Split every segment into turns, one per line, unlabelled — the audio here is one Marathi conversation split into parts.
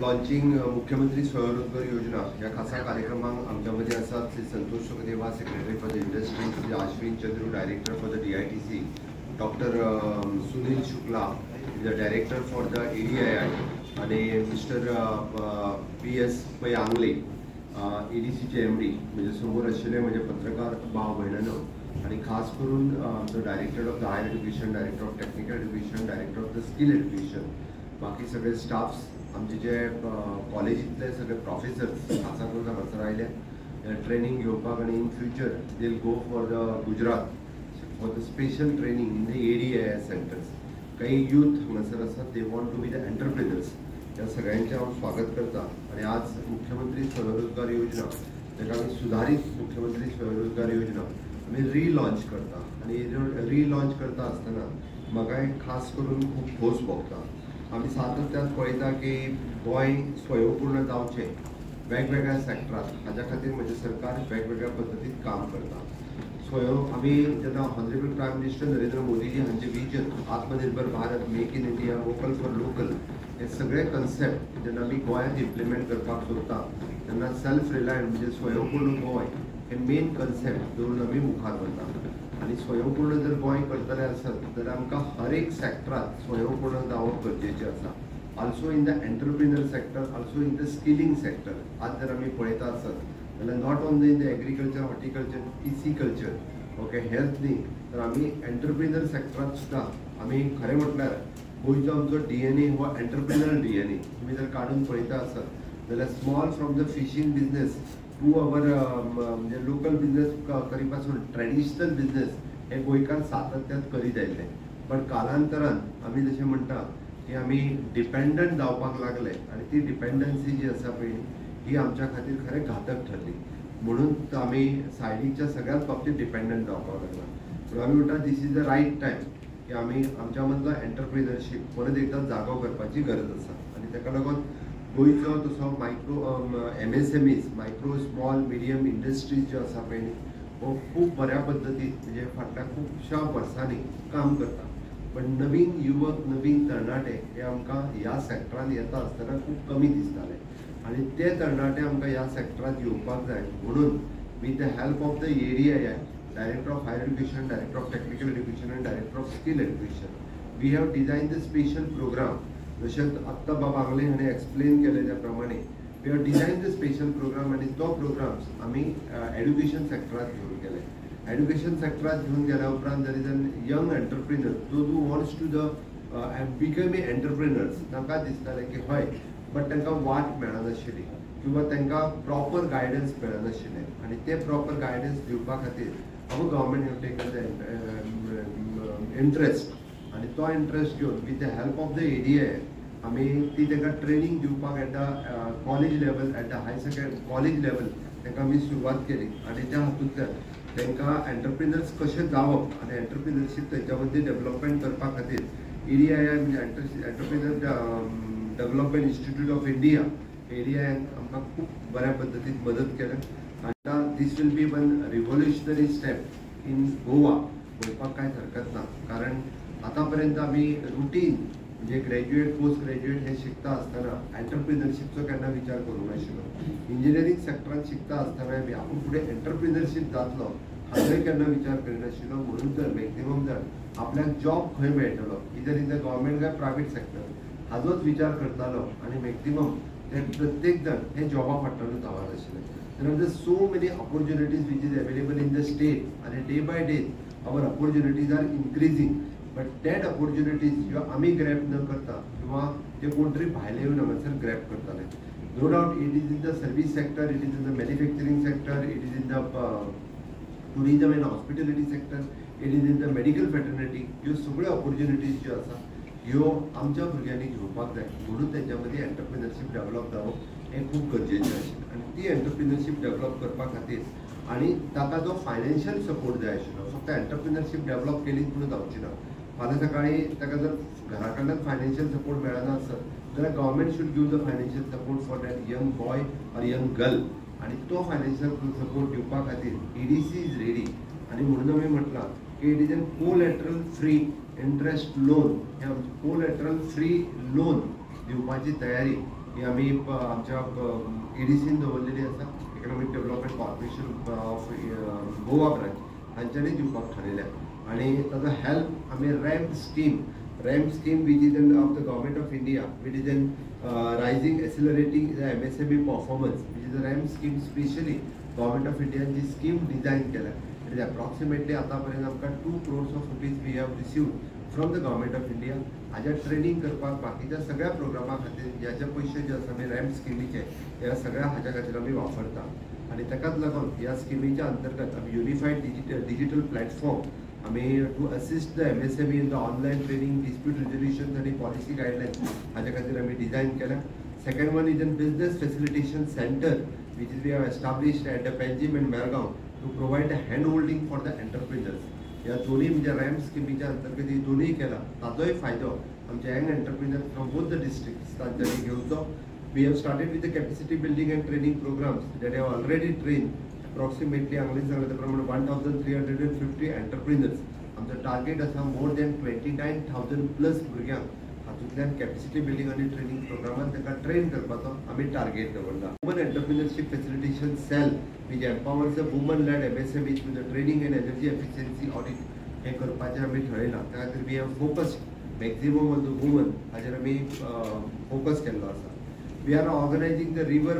लॉन्चिंग मुख्यमंत्री स्वयंरोजगार योजना या खासा कार्यक्रमाक आमच्यामध्ये आसात Shri Santosh Sukhdeve, secretary for the industry, Shri Ashwin Chandru, director for the DITC, doctor Sunil Shukla, the director for the ADII आणि मिस्टर PS पै आंगले, ADCचे MD म्हणजे समोर असलेले म्हणजे पत्रकार भाव बहिणांनो आणि खास करून director of the higher education, director of technical education, director of the skill education, बाकी सगळे स्टाफ्स, आमचे जे कॉलेजीतले सगळे प्रोफेसर्स खासा करून हांगासर आयले ट्रेनिंग घेवपाक आणि in future they will go for the Gujarat for the special training in the ADII centres. काही यूथ हांगासर आसात, they want to be the entrepreneurs. या सगळ्यांचे हांव स्वागत करता आणि आज मुख्यमंत्री स्वयंरोजगार योजना जाका आमी सुधारित मुख्यमंत्री स्वयंरोजगार योजना आमी रिलॉन्च करता आणि रिलॉन्च करता आसतना म्हाका एक खास करून खूब खोस भोगता. आमी सातत्यान पळयता की गोंय स्वयंपूर्ण जावचें वेगवेगळ्या सेक्टरांत हाच्या खातीर म्हणजे सरकार वेगवेगळ्या पद्दतीन काम करता. आमी जेन्ना honourable prime minister Narendra Modiji हांचे vision Atmanirbhar Bharat, make in India, vocal for local हे सगळे कन्सेप्ट जेन्ना आमी गोंयांत इम्प्लिमेंट करपाक सोदता तेन्ना सेल्फ रिलायंट म्हणजे स्वयंपूर्ण गोंय हे मेन कन्सेप्ट दवरून आमी मुखार वता. आणि स्वयंपूर्ण जर गोंय करतले आसत जाल्यार आमकां हर एक सेक्टरांत स्वयंपूर्ण जावप गरजेचें आसा. Also in the entrepreneur sector, also in the skilling sector. आज जर आमी पळयता आसत जाल्यार not only in the agriculture, horticulture, pisciculture, okay, health न्ही तर आमी एंटरप्रिनर सेक्टरांत सुद्दां आमी खरें म्हटल्यार गोंयचो आमचो DNA हो एंटरप्रिनर DNA. तुमी जर काडून पळयता आसत जाल्यार small from the fishing business to our म्हणजे लोकल बिजनेस करी पासून ट्रेडिशनल बिजनेस हे गोंयकार सातत्यान करीत आयले. पण कालांतरान आमी जशें म्हणटा की आमी डिपेंडंट जावपाक लागले आणि ती डिपेंडन्सी जी आसा पळय ही आमच्या खातीर खरें घातक ठरली. म्हणून आमी सायडीच्या सगळ्याच बाबतीत डिपेंडंट जावपाक लागला. पूण आमी म्हणटा this is the right time की आमी आमच्या मदलो एंटरप्रिनरशीप परत एकदा जागो करपाची गरज आसा. आणि ताका लागून गोंयचो तसो micro MSMEs, micro small medium industries ज्यो आसा पळय हो खूब बऱ्या पद्दतीन म्हणजे फाटल्या खुबश्या वर्सांनी काम करता. पण नवीन युवक, नवीन तरणाटे हे आमकां ह्या सेक्टरांत येता आसतना खूब कमी दिसताले आणि ते तरणाटे आमकां ह्या सेक्टरांत येवपाक जाय. म्हणून with the help of the ADII, director of higher education, director of technical education आणि director of skill education, we have design the special program. जशें आत्ता बाबा आंगले हाणें एक्सप्लेन केले त्या प्रमाणे we have design the special program आणि तो प्रोग्राम्स आमी एज्युकेशन सेक्टरांत घेवन गेले. एज्युकेशन सेक्टरांत घेवन गेल्या उपरांत there is an young entrepreneur those who wants to the become a entrepreneurs तांकां दिसतालें की हय, बट तांकां वाट मेळनाशिल्ली किंवा तांकां प्रॉपर गायडन्स मेळनाशिल्लें आणि ते प्रॉपर गायडन्स दिवपा खातीर आमकां government have taken the interest आणि तो इंट्रस्ट घेवन with the help of the ADII आमी ती तांकां ट्रेनिंग दिवपाक at the college level, at the high secondary college level तांकां आमी सुरवात केली. आणि त्या हातूंतल्यान तांकां एंटरप्रिनर्स कशें जावप आणि एंटरप्रिनरशीप तांच्या मदीं डेव्हलपमेंट करपा खातीर ADII म्हणजे entrepreneur development institute of India ADII आमकां खूब बऱ्या पद्दतीन मदत केल्या. आतां this will be one revolutionary step in Goa म्हणपाक कांय हरकत ना. कारण आतां पर्यंत आमी रुटीन म्हणजे ग्रॅज्युएट, पोस्ट ग्रॅज्युएट हे शिकता आसतना एंटरप्रिनरशीपचो केन्ना विचार करूंक नाशिल्लो. इंजिनियरींग सेक्टरांत शिकता आसतना आपूण फुडें एंटरप्रिनरशीप जातलो हाचोय केन्ना विचार करिनाशिल्लो. म्हणून तर मॅक्झिमम जण आपल्याक जॉब खंय मेळटलो, इदर इन द गव्हर्मेंट काय प्रायवेट सेक्टर हाचोच विचार करतालो आणि मॅक्झिमम ते प्रत्येक जण हे जॉबा फाटल्यानूच धांवत आशिल्ले. There are so many opportunities which is available in the state and day by day our opportunities are increasing. But that opportunities जो आमी ग्रॅब न करता किंवा ते कोण तरी भायले येवन हांगासर ग्रॅब करताले. No doubt it is in the service sector, it is in the manufacturing sector, it is in the tourism and hospitality sector, it is in the medical fraternity. ह्यो सगळ्यो ऑपॉर्च्युनिटीज ज्यो आसा ह्यो आमच्या भुरग्यांनी घेवपाक जाय. म्हणून तेंच्या मदीं एंटरप्रिनरशीप डेव्हलप जावप हें खूब गरजेचें आशिल्लें. आणि ती एंटरप्रिनरशीप डेव्हलप करपा खातीर आणि ताका जो फायनान्शियल सपोर्ट जाय आशिल्लो. फक्त एंटरप्रिनरशीप डेव्हलप केलीच म्हणून जावची ना. फाल्यां सकाळी ताका जर घरा कडल्यान फायनान्शियल सपोर्ट मेळना आसत जाल्यार government should give the financial support for that young boy or young girl. आणि तो फायनान्शियल सपोर्ट दिवपा खातीर EDC इज रेडी. आणि म्हणून आमी म्हटलां की it is an collateral free interest loan. हे आमचें कोलॅटरल फ्री लोन दिवपाची तयारी ही आमी आमच्या EDCन दवरलेली आसा, economic development corporation of Goa branch हांच्यानी दिवपाक थारायल्या. आनी ताजो हेल्प आमी ramp scheme which is of the government of India, which is in rising accelerating the MSME performance, which is a RAM scheme specially government of India जी scheme design केला. It is approximately आतापर्यंत आमकां 2 crores of rupees we have received from the government of India. हाज्या ट्रेनिंग करपाक बाकीच्या सगळ्या प्रोग्रामा खातीर ह्याचे पयशे जे आसा आमी रॅम्प स्किमीचे ह्या सगळ्या हाज्या खातीर आमी वापरता. आनी ताकाच लागून ह्या स्किमीच्या अंतर्गत आमी unified digital platform to assist the MSME in the online training, dispute resolution and policy guidelines हाज्या खातीर आमी डिझायन केला. Second one is a business facilitation center which is we have established at Panjim and Margaon to provide a hand holding for the entrepreneurs. ह्या दोन्ही म्हणजे रॅम्प स्किमीच्या अंतर्गत ही दोन्ही केला. ताजोय फायदो आमचे young entrepreneur from both the districts तांच्यांनी घेवचो. We have started with the capacity building and training programs that have already trained approximately हांवें सांगले त्या प्रमाणे 1350 एंटरप्रिनर्स. आमचो टार्गेट आसा मोर दॅन 29,000 प्लस भुरग्यांक हातूंतल्यान कॅपेसिटी बिल्डिंग आनी ट्रेनिंग प्रोग्रामान ताका ट्रेन करपाचो आमी टार्गेट दवरला. Woman entrepreneurship facilitation cell which empowers the women led MSMEs with the training and energy efficiency audit हे करपाचें आमी ठरयलां. त्या खातीर we have focused maximum on the woman हाचेर आमी फोकस केल्लो आसा. We are organizing the river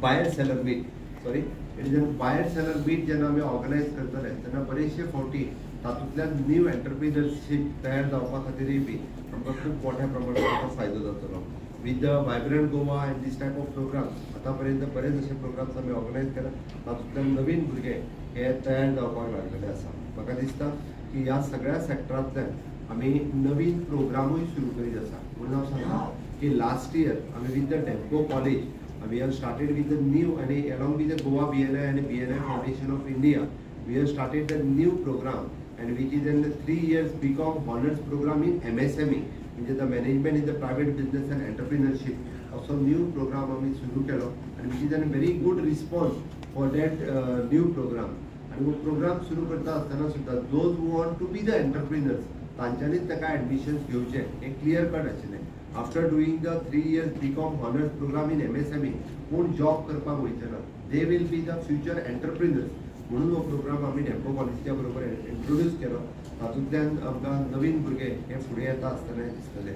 buyer seller meet. It is buyer seller meet जेन्ना आमी ऑर्गनायज करतले तेन्ना बरेचशे फावटी तातूंतल्यान न्यू एंटरप्रिनरशिप तयार जावपा खातीरय बी आमकां खूब मोठ्या प्रमाणांत फायदो जातलो. With the vibrant Goa and this type of programmes आतापर्यंत बरेच असे प्रोग्राम्स आमी ऑर्गनायज केला. तातूंतल्यान नवीन भुरगे हे तयार जावपाक लागलेले आसा. म्हाका दिसता की ह्या सगळ्या सेक्टरांतल्यान आमी नवीन प्रोग्रामूय सुरू करीत आसा. म्हणून हांव सांगता की लास्ट इयर आमी with the Dempo college we have started with the new and along with the Goa BNI and BNI Foundation of India we have started the new program and which is in the 3 years BCom Honors program in MSME, which is the management in the private business and entrepreneurship. Also new program आम्ही सुरू केलो and which is a very good response for that new program. आणि वो प्रोग्राम सुरू करता असताना सुद्धा those who want to be the entrepreneurs तांच्यांनीच ताका ऍडमिशन्स घेवचे हे क्लियर कट आशिल्लें. After doing the 3 years BCom Honors program in MSME, कोण जॉब करपाक वयचे ना, they will be the future entrepreneurs. म्हणून हो प्रोग्राम आमी डेम्पो कॉलेजच्या बरोबर इंट्रोड्यूस केलो. तातूंतल्यान आमकां नवीन भुरगे हे फुडें येता आसतना दिसतले.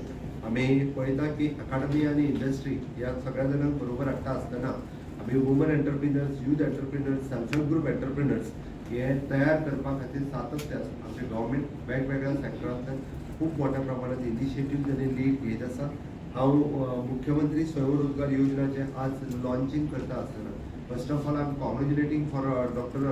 आमी पळयता की अकाडमी आनी इंडस्ट्री ह्या सगळ्या जाणांक बरोबर हाडटा आसतना आमी woman entrepreneurs, youth entrepreneurs, self help group entrepreneurs हे तयार करपा खातीर सातत्यान आमचे गव्हर्मेंट वेगवेगळ्या सेक्टरांतल्यान खूप मोठ्या प्रमाणात इनिशिएटिव्ह त्यांनी लीड घेत आसा. हांव मुख्यमंत्री स्वयंरोजगार योजनाचे आज लॉन्चिंग करता आसतना first of all I am congratulating for doctor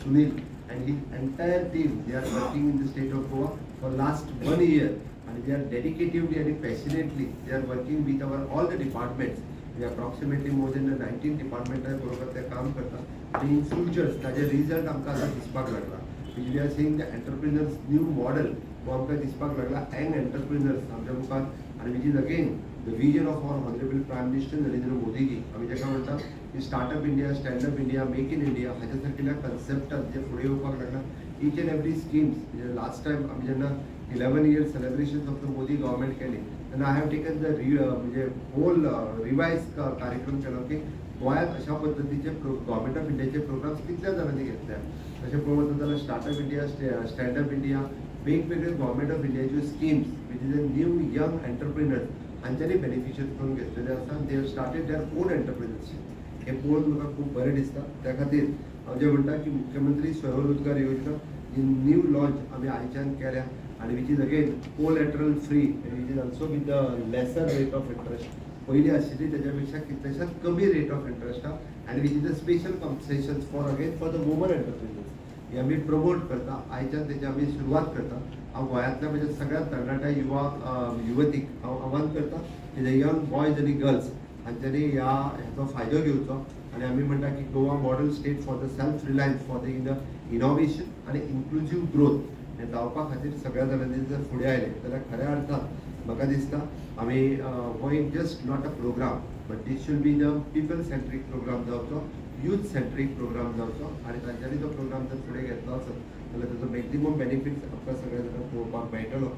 Sunil and his entire team. They are working in the state of Goa for last 1 year and they are dedicatively and passionately they are working with our all the departments. We approximately more than 19 departments are बरोबर ते काम करता. And in future ताजे रिजल्ट आमकां आता दिसपाक लागला. We are seeing the entrepreneurs new model वो आमकां दिसपाक लागला. यंग एंटरप्रिनर्स आमच्या मुखार and which is again the vision of our honorable Prime Minister Narendra Modi ji. आम्ही जेका म्हणटा की startup India, standup India, make in India हाच्या सारकिल्या कन्सेप्टात जे फुडें येवपाक लागला. ईच एंड एवरी स्कीम्स म्हणजे लास्ट टायम आमी जेन्ना 11 years celebration of the Modi government केली तेन्ना आय हॅव टेकन द म्हणजे होल रिवायज कार्यक्रम केलो की गोंयांत अशा पद्दतीचे गव्हर्मेंट ऑफ इंडियाचे प्रोग्राम्स कितल्या जाणांनी घेतल्या. तशें पळोवंक जाल्यार स्टार्टअप इंडिया, स्टँडअप इंडिया, वेगवेगळे गव्हर्मेंट ऑफ इंडियाच्यो schemes which is a new young entrepreneurs हांच्यांनी बेनिफिशियरी करून घेतलेले आसा. They have started their own entrepreneurship. हे पळोवन म्हाका खूब बरें दिसता. त्या खातीर हांव जें म्हणटा की मुख्यमंत्री स्वयंरोजगार योजना ही न्यू लॉन्च आमी आयच्यान केल्या आणि which is again collateral free which is also with the lesser rate of interest. पयली आशिल्ली तेच्या पेक्षा कितलेशाच कमी रेट ऑफ इंटरेस्ट आहा आणि which is a special compensation for again for the woman entrepreneurs. हे आमी प्रमोट करता. आयच्यान तेची आमी सुरवात करता. हांव गोंयांतल्या म्हज्या सगळ्या तरणाट्या युवतीक हांव आव्हान करता की द यंग बॉयज आनी गर्ल्स हांच्यांनी हेचो फायदो घेवचो आणि आमी म्हणटा की Goa model state for the self Reliance for the innovation आणि इन्क्लुझिव्ह ग्रोथ हे जावपा खातीर सगळ्या जाणांनी जर फुडें आयले जाल्यार खऱ्या अर्थान म्हाका दिसता आमी हो एक just not a program but this should be the people centric program जावचो, यूथ सेंट्रीक प्रोग्राम जावचो आणि तांच्यांनी तो प्रोग्राम जर फुडें घेतलो आसत जाल्यार ताचो मॅक्झिमम बेनिफिट्स आमकां सगळ्या जाणांक पळोवपाक मेळटलो.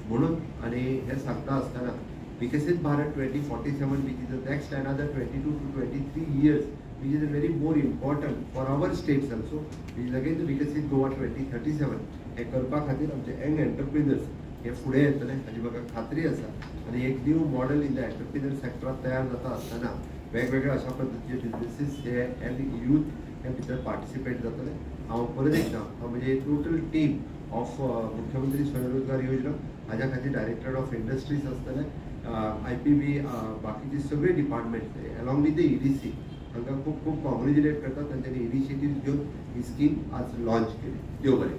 म्हणून आनी हें सांगता आसतना Viksit Bharat 2047, which is the next another 22 to 23 years, which is a very more important for our states also, which is again the Viksit Goa 2037. हे करपा खातीर आमचे यंग एंटरप्रिनर्स हे फुडें येतले हाची म्हाका खात्री आसा आनी एक new model in the entrepreneur सेक्टरांत तयार जाता आसतना वेगवेगळ्या अशा पद्दतीचे बिजनेसीस हे एंड यूथ हे भितर पार्टिसिपेट जातले. हांव परत एकदां म्हणजे टोटल टीम ऑफ मुख्यमंत्री स्वयंरोजगार योजना हाज्या खातीर डायरेक्टर ऑफ इंडस्ट्रीज आसतले, IPB बाकीचे सगळे department along with the EDC हांकां खूब खूब कॉंग्रेच्युलेट करता. तांच्यांनी इनिशिएटीव्ह घेवन ही स्कीम आज लॉन्च केली. देव बरें.